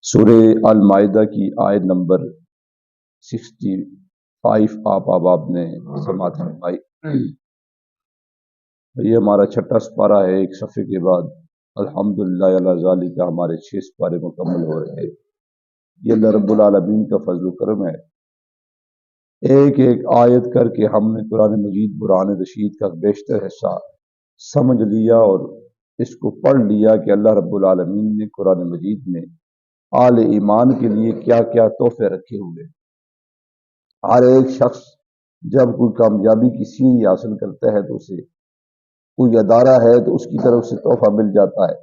سورہ المائدہ کی آیت نمبر 65 آپ نے سماعت فرمائی۔ یہ ہمارا چھٹا سپارہ ہے، ایک صفحے کے بعد الحمدللہ علی ذالک ہمارے 6 سپارے مکمل ہو رہے ہیں۔ یہ اللہ رب العالمین کا فضل و کرم ہے۔ ایک ایک آیت کر کے ہم نے قرآن مجید برہان رشید کا بیشتر حصہ سمجھ لیا اور اس کو پڑھ لیا کہ اللہ رب العالمین نے قرآن مجید میں آل ایمان کے لیے کیا کیا تحفے رکھے ہوئے۔ ہر ایک شخص جب کوئی کامیابی کی سیڑھی حاصل کرتا ہے تو اسے کوئی ادارہ ہے تو اس کی طرف سے تحفہ مل جاتا ہے،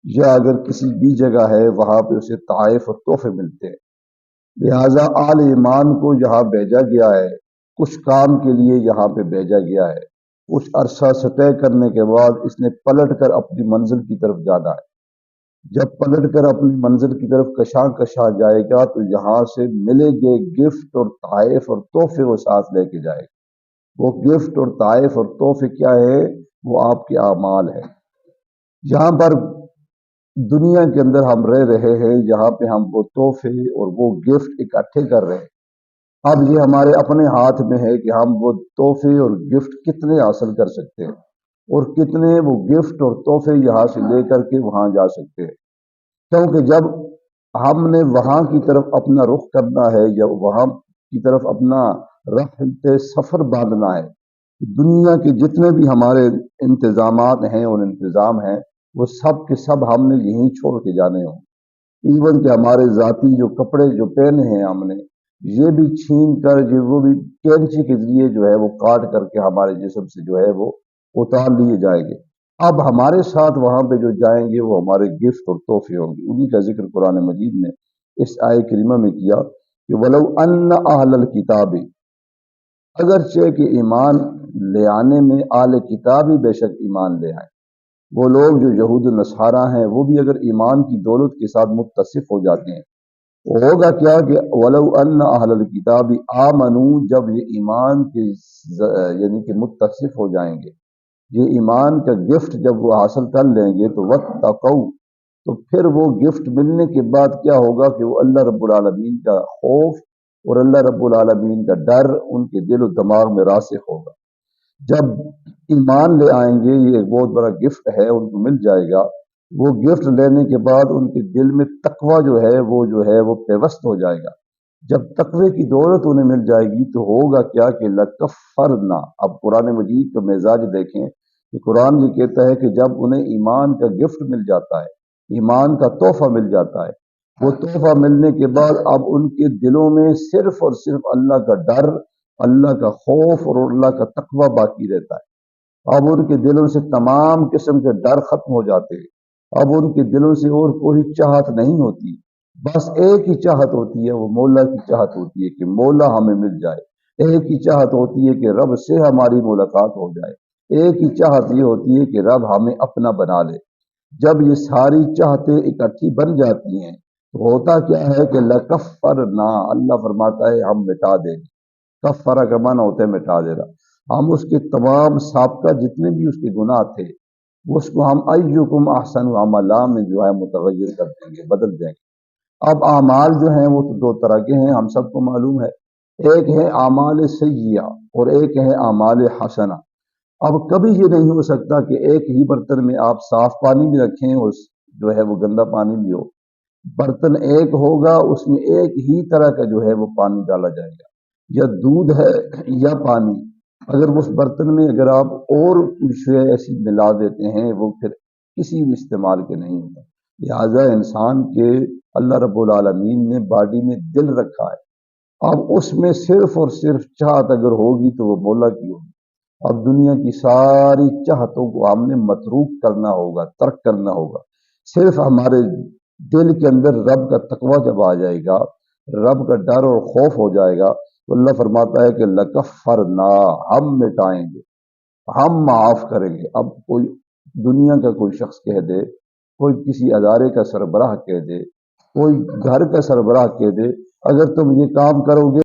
یا اگر کسی بھی جگہ ہے وہاں پہ اسے تحائف اور تحفے ملتے ہیں۔ لہٰذا آل ایمان کو یہاں بھیجا گیا ہے، کچھ کام کے لیے یہاں پہ بھیجا گیا ہے، کچھ عرصہ سطح کرنے کے بعد اس نے پلٹ کر اپنی منزل کی طرف جانا ہے۔ جب پلٹ کر اپنی منزل کی طرف کشاں کشاں جائے گا تو یہاں سے ملے گے گفٹ اور تحائف اور تحفے وہ ساتھ لے کے جائے گا۔ وہ گفٹ اور تحائف اور تحفے کیا ہے؟ وہ آپ کے اعمال ہے۔ جہاں پر دنیا کے اندر ہم رہ رہے ہیں، یہاں پہ ہم وہ تحفے اور وہ گفٹ اکٹھے کر رہے ہیں۔ اب یہ ہمارے اپنے ہاتھ میں ہے کہ ہم وہ تحفے اور گفٹ کتنے حاصل کر سکتے ہیں اور کتنے وہ گفٹ اور تحفے یہاں سے لے کر کے وہاں جا سکتے ہیں۔ کیونکہ جب ہم نے وہاں کی طرف اپنا رخ کرنا ہے یا وہاں کی طرف اپنا رحلت سفر باندھنا ہے، دنیا کے جتنے بھی ہمارے انتظامات ہیں اور انتظام ہیں وہ سب کے سب ہم نے یہیں چھوڑ کے جانے ہوں۔ ایون کہ ہمارے ذاتی جو کپڑے جو پہنے ہیں ہم نے، یہ بھی چھین کر وہ بھی کینچی کے ذریعے جو ہے وہ کاٹ کر کے ہمارے جسم سے جو ہے وہ اتار لیے جائیں گے۔ اب ہمارے ساتھ وہاں پہ جو جائیں گے وہ ہمارے گفٹ اور تحفے ہوں گے۔ انہی کا ذکر قرآن مجید نے اس آیت کریمہ میں کیا کہ وَلَوْ أَنَّ أَهْلَ الْكِتَابِ، اگرچہ کہ ایمان لے آنے میں اہل کتاب ہی بے شک ایمان لے آئیں، وہ لوگ جو یہود و نصارہ ہیں وہ بھی اگر ایمان کی دولت کے ساتھ متصف ہو جاتے ہیں، ہوگا کیا کہ وَلَوْ أَنَّ أَهْلَ الْكِتَابِ آمَنُوا، جب یہ ایمان کے یعنی کہ متصف ہو جائیں گے، یہ ایمان کا گفٹ جب وہ حاصل کر لیں گے تو وَاتَّقَوْا، تو پھر وہ گفٹ ملنے کے بعد کیا ہوگا کہ وہ اللہ رب العالمین کا خوف اور اللہ رب العالمین کا ڈر ان کے دل و دماغ میں راسخ ہوگا۔ جب ایمان لے آئیں گے، یہ ایک بہت بڑا گفٹ ہے، ان کو مل جائے گا۔ وہ گفٹ لینے کے بعد ان کے دل میں تقوی جو ہے وہ پیوست ہو جائے گا۔ جب تقوی کی دولت انہیں مل جائے گی تو ہوگا کیا کہ لَکَفَّرْنَا، اب قرآن مجید کا مزاج دیکھیں کہ قرآن یہ کہتا ہے کہ جب انہیں ایمان کا گفٹ مل جاتا ہے، ایمان کا تحفہ مل جاتا ہے، وہ تحفہ ملنے کے بعد اب ان کے دلوں میں صرف اور صرف اللہ کا ڈر، اللہ کا خوف اور اللہ کا تقوی باقی رہتا ہے۔ اب ان کے دلوں سے تمام قسم کے ڈر ختم ہو جاتے ہیں۔ اب ان کے دلوں سے اور کوئی چاہت نہیں ہوتی، بس ایک ہی چاہت ہوتی ہے، وہ مولا کی چاہت ہوتی ہے کہ مولا ہمیں مل جائے۔ ایک ہی چاہت ہوتی ہے کہ رب سے ہماری ملاقات ہو جائے۔ ایک ہی چاہت یہ ہوتی ہے کہ رب ہمیں اپنا بنا لے۔ جب یہ ساری چاہتیں اکٹھی بن جاتی ہیں تو ہوتا کیا ہے کہ لَکَفَّرْنَا، اللہ فرماتا ہے ہم مٹا دیں گے۔ کفارہ کا معنی ہوتا ہے مٹا دینا۔ ہم اس کے تمام سابقہ جتنے بھی اس کے گناہ تھے اس کو ہم ایکم احسن عملا میں جو ہے متغیر کر دیں گے، بدل دیں گے۔ اب اعمال جو ہیں وہ تو دو طرح کے ہیں، ہم سب کو معلوم ہے۔ ایک ہے اعمال سیئہ اور ایک ہے اعمال حسنہ۔ اب کبھی یہ نہیں ہو سکتا کہ ایک ہی برتن میں آپ صاف پانی بھی رکھیں اور جو ہے وہ گندا پانی بھی ہو۔ برتن ایک ہوگا، اس میں ایک ہی طرح کا جو ہے وہ پانی ڈالا جائے گا، یا دودھ ہے یا پانی۔ اگر اس برتن میں اگر آپ اور کچھ ایسی ملا دیتے ہیں وہ پھر کسی بھی استعمال کے نہیں ہوتا۔ لہٰذا انسان کے اللہ رب العالمین نے باڈی میں دل رکھا ہے، اب اس میں صرف اور صرف چاہت اگر ہوگی تو وہ مولا کی ہوگی۔ اب دنیا کی ساری چاہتوں کو ہم نے متروک کرنا ہوگا، ترک کرنا ہوگا۔ صرف ہمارے دل کے اندر رب کا تقوی جب آ جائے گا، رب کا ڈر اور خوف ہو جائے گا تو اللہ فرماتا ہے کہ لَکَفَّرْنَا، ہم مٹائیں گے، ہم معاف کریں گے۔ اب کوئی دنیا کا کوئی شخص کہہ دے، کوئی کسی ادارے کا سربراہ کہہ دے، کوئی گھر کا سربراہ کہہ دے، اگر تم یہ کام کرو گے